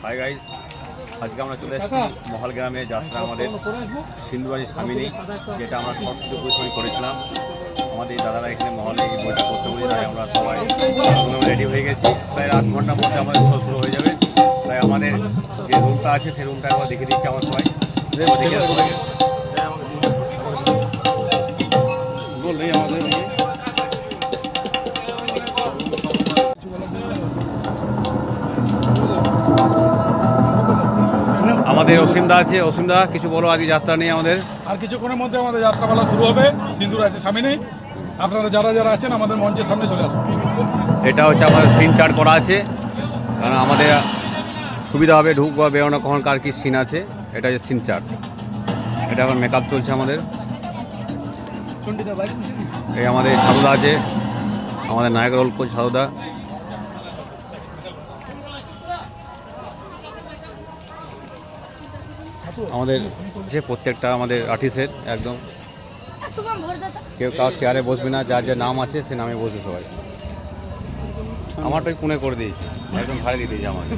Hi guys, আজকে আমরা চলে এসেছি মহল গ্রামে যাত্রা আমাদের সিন্ধুবাড়ি সামিনী, যেটা আমরা সরস্বতী পুজোর সময় করেছিলাম। আমাদের দাদারা এখানে মহলে এই বইটা করতে বলে, তাই আমরা সবাই রেডি হয়ে গেছি। প্রায় আধ ঘন্টার মধ্যে আমাদের শো শুরু হয়ে যাবে। তাই আমাদের যে রুমটা আছে সেই রুমটা একবার দেখে দিচ্ছি আমার সবাই দেখে বললেই আমাদের আমাদের অসীমদা আছে। অসীমদা, কিছু বলো আজকে যাত্রা নিয়ে আমাদের। আর কিছুক্ষণের মধ্যে আমাদের যাত্রাপালা শুরু হবে। সিন্দুর আছে সামনে, আপনারা যারা যারা আছেন আমাদের মঞ্চের সামনে চলে আসুন। এটা হচ্ছে আমাদের সিন চার্ট করা আছে, কারণ আমাদের সুবিধা হবে ঢুক বা বেরোনো কখন কার কী সিন আছে। এটা হচ্ছে সিন চার্ট। এটা এখন মেকআপ চলছে আমাদের। এই আমাদের সাধুদা আছে, আমাদের নায়ক রোল করছে সাধুদা। আমাদের যে প্রত্যেকটা আমাদের আর্টিস্টের একদম কেউ কারোর চেয়ারে বসবে না, যার যে নাম আছে সে নামে বসবে সবাই। আমারটাই পুনে করে দিয়েছি, একদম ভাড়া দিয়ে দিয়েছি আমাকে।